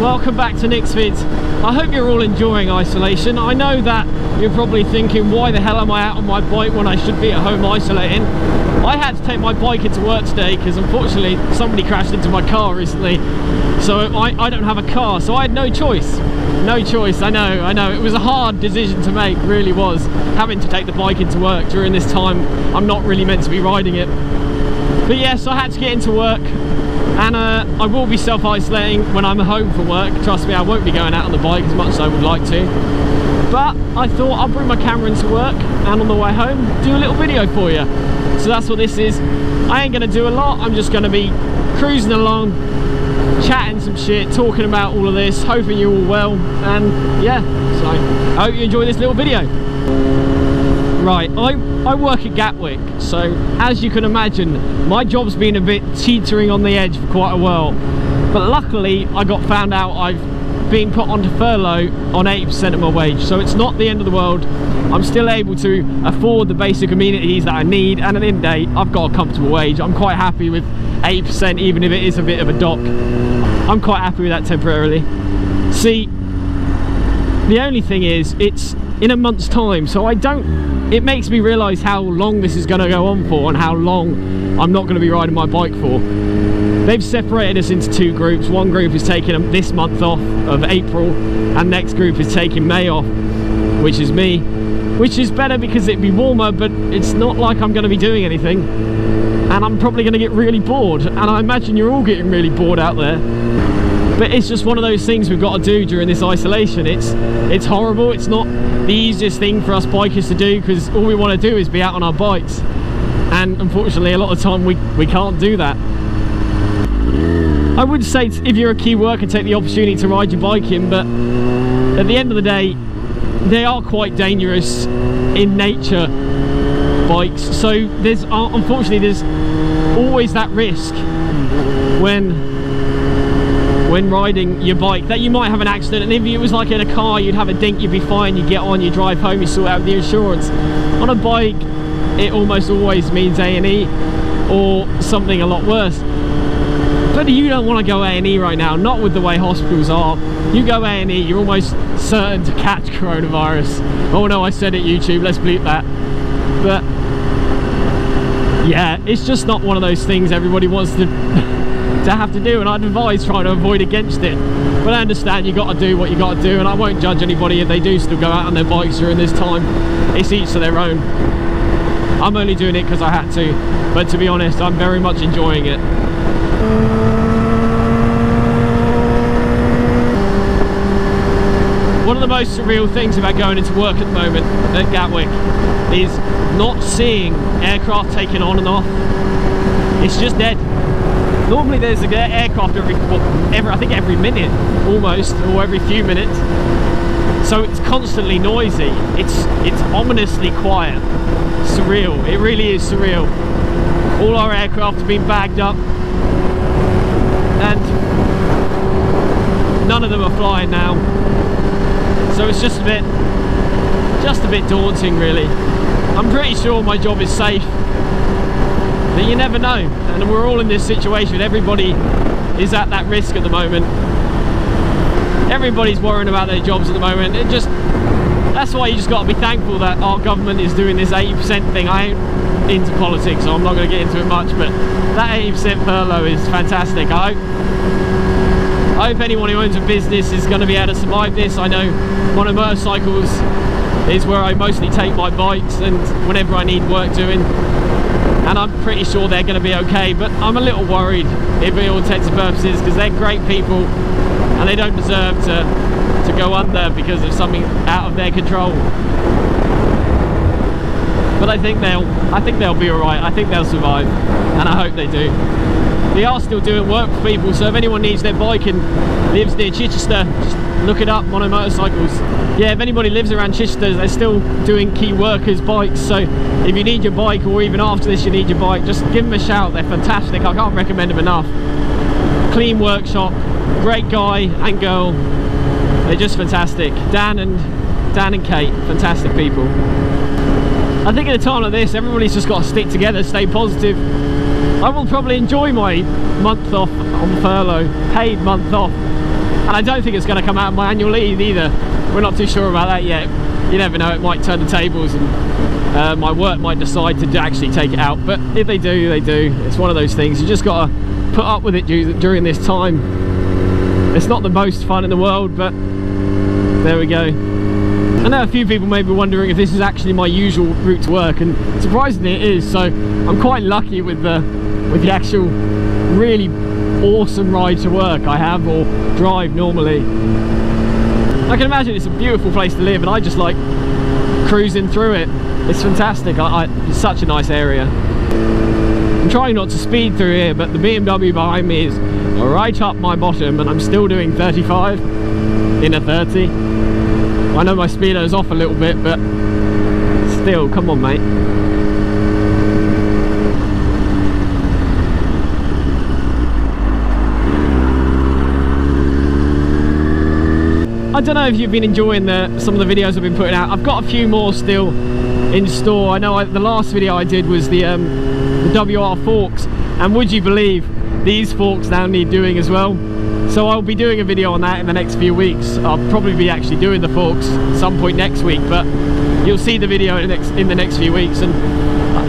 welcome back to Nick's Vids. I hope you're all enjoying isolation. I know that you're probably thinking, why the hell am I out on my bike when I should be at home isolating? I had to take my bike into work today because unfortunately somebody crashed into my car recently, so I don't have a car, so I had no choice. No choice, I know. It was a hard decision to make, really was, having to take the bike into work during this time. I'm not really meant to be riding it. But yes, I had to get into work, and I will be self-isolating when I'm home from work. Trust me, I won't be going out on the bike as much as I would like to. But I thought I'll bring my camera into work, and on the way home, do a little video for you. So that's what this is. I ain't gonna do a lot, I'm just gonna be cruising along, chatting some shit, talking about all of this, hoping you're all well, and yeah, so I hope you enjoy this little video. Right, I work at Gatwick, so as you can imagine, my job's been a bit teetering on the edge for quite a while. But luckily, I got found out I've been put onto furlough on 80% of my wage, so it's not the end of the world. I'm still able to afford the basic amenities that I need, and at the end of the day, I've got a comfortable wage. I'm quite happy with 80%, even if it is a bit of a dock. I'm quite happy with that temporarily. See, the only thing is, it's in a month's time, so it makes me realise how long this is going to go on for and how long I'm not going to be riding my bike for. They've separated us into two groups. One group is taking this month off of April, and next group is taking May off, which is me, which is better because it'd be warmer, but it's not like I'm going to be doing anything, and I'm probably going to get really bored, and I imagine you're all getting really bored out there. But it's just one of those things we've got to do during this isolation. It's horrible. It's not the easiest thing for us bikers to do, because all we want to do is be out on our bikes, and unfortunately a lot of the time we can't do that. I would say if you're a key worker, take the opportunity to ride your bike in, but at the end of the day, they are quite dangerous in nature, bikes, so unfortunately there's always that risk when riding your bike that you might have an accident, and if it was like in a car, you'd have a dink, you'd be fine, you get on, you drive home, you sort out the insurance. On a bike, it almost always means A&E or something a lot worse. But you don't want to go A&E right now, not with the way hospitals are. You go A&E, you're almost certain to catch coronavirus. Oh no, I said it, YouTube, let's bleep that. But yeah, it's just not one of those things everybody wants to have to do, and I'd advise trying to avoid against it. But I understand you got to do what you got to do, and I won't judge anybody if they do still go out on their bikes during this time. It's each to their own. I'm only doing it because I had to, but to be honest, I'm very much enjoying it. One of the most surreal things about going into work at the moment at Gatwick is not seeing aircraft taken on and off. It's just dead. Normally there's an aircraft every minute almost, or every few minutes. So it's constantly noisy. It's ominously quiet. Surreal. It really is surreal. All our aircraft have been bagged up, and none of them are flying now. So it's just a bit daunting, really. I'm pretty sure my job is safe, but you never know, and we're all in this situation. Everybody is at that risk at the moment. Everybody's worrying about their jobs at the moment. That's why you just got to be thankful that our government is doing this 80% thing. I ain't into politics, so I'm not going to get into it much, but that 80% furlough is fantastic. I hope anyone who owns a business is going to be able to survive this. I know Motorbike is where I mostly take my bikes, and whenever I need work doing, and I'm pretty sure they're going to be okay, but I'm a little worried if all intents and purposes, because they're great people and they don't deserve to go under because of something out of their control. But I think they'll be alright. I think they'll survive, and I hope they do. They are still doing work for people, so if anyone needs their bike and lives near Chichester, just look it up, Mono Motorcycles. Yeah, if anybody lives around Chichester, they're still doing key workers' bikes, so if you need your bike, or even after this you need your bike, just give them a shout. They're fantastic. I can't recommend them enough. Clean workshop, great guy and girl. They're just fantastic. Dan and Kate, fantastic people. I think at a time like this, everybody's just got to stick together, stay positive. I will probably enjoy my month off on furlough, paid month off, And I don't think it's going to come out of my annual leave either. We're not too sure about that yet. You never know, it might turn the tables and my work might decide to actually take it out. But if they do, they do. It's one of those things. You just got to put up with it during this time. It's not the most fun in the world, but there we go. I know a few people may be wondering if this is actually my usual route to work, and surprisingly it is. So I'm quite lucky with the actual really awesome ride to work I have, or drive normally. I can imagine it's a beautiful place to live, and I just like cruising through it. It's fantastic. It's such a nice area. I'm trying not to speed through here, but the BMW behind me is right up my bottom, and I'm still doing 35 in a 30. I know my speedo's off a little bit, but still, come on, mate. I don't know if you've been enjoying some of the videos I've been putting out. I've got a few more still in store. I know the last video I did was the WR forks, and would you believe these forks now need doing as well? So I'll be doing a video on that in the next few weeks. I'll probably be actually doing the forks at some point next week, but you'll see the video in the next few weeks, and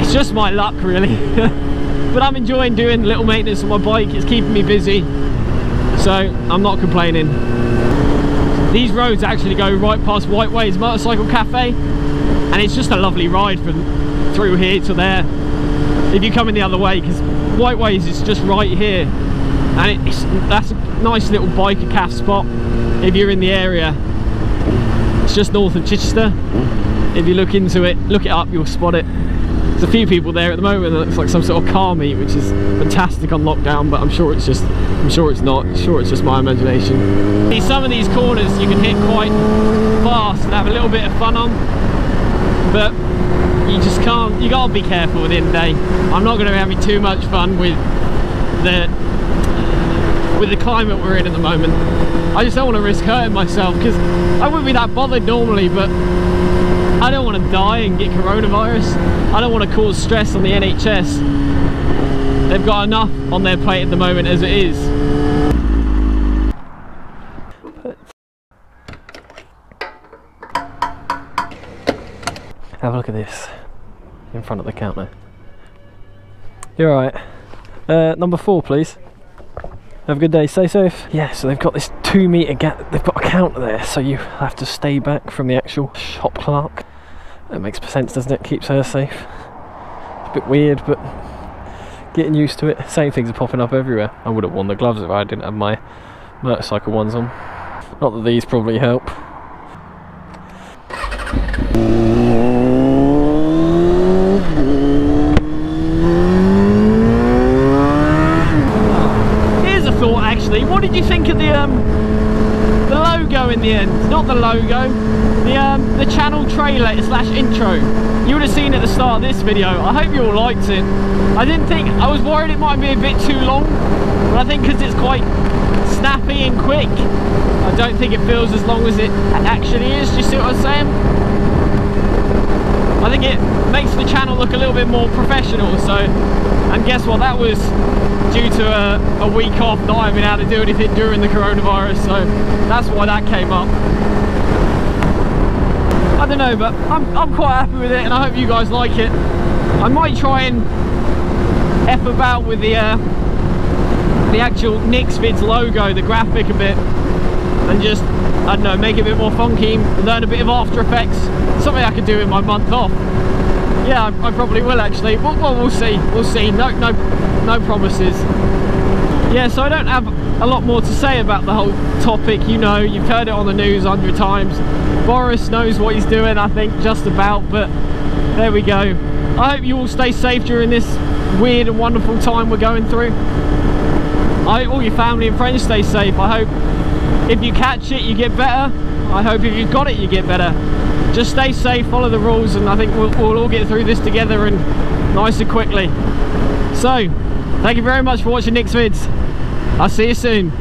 it's just my luck really. But I'm enjoying doing little maintenance on my bike. It's keeping me busy, so I'm not complaining. These roads actually go right past Whiteways Motorcycle Cafe, and it's just a lovely ride from through here to there if you're coming the other way, because Whiteways is just right here, and that's a nice little biker calf spot if you're in the area. It's just north of Chichester. If you look into it, look it up, you'll spot it. There's a few people there at the moment. It looks like some sort of car meet, which is fantastic on lockdown, but I'm sure it's not. I'm sure it's just my imagination. See, some of these corners you can hit quite fast and have a little bit of fun on, but you just can't. You gotta be careful at the end of the day. I'm not going to be having too much fun with the climate we're in at the moment. I just don't want to risk hurting myself, because I wouldn't be that bothered normally, but I don't want to die and get coronavirus. I don't want to cause stress on the NHS. They've got enough on their plate at the moment as it is. Have a look at this in front of the counter. You're alright. Number 4, please. Have a good day, stay safe. Yeah, so they've got this 2 metre gap, they've got a counter there, so you have to stay back from the actual shop clerk. That makes sense, doesn't it? Keeps her safe. It's a bit weird, but getting used to it. Same things are popping up everywhere. I would have worn the gloves if I didn't have my motorcycle ones on. Not that these probably help. What did you think of the logo in the end? Not the logo, the channel trailer slash intro. You would have seen at the start of this video. I hope you all liked it. I was worried it might be a bit too long, but I think because it's quite snappy and quick, I don't think it feels as long as it actually is. Do you see what I'm saying? I think it makes the channel look a little bit more professional. So, and guess what, that was due to a week off, not having able to do anything during the coronavirus, so that's why that came up. I don't know, but I'm quite happy with it, and I hope you guys like it. I might try and F about with the actual Vids logo, the graphic a bit, and just, I don't know, make it a bit more funky, learn a bit of After Effects, something I could do in my month off. Yeah, I probably will actually. Well, we'll see. We'll see. No promises. Yeah, so I don't have a lot more to say about the whole topic. You know, you've heard it on the news 100 times. Boris knows what he's doing, I think, just about. But there we go. I hope you all stay safe during this weird and wonderful time we're going through. I hope all your family and friends stay safe. I hope if you catch it, you get better. I hope if you've got it, you get better. Just stay safe, follow the rules, and I think we'll all get through this together and nice and quickly. So, thank you very much for watching Nick's Vids. I'll see you soon.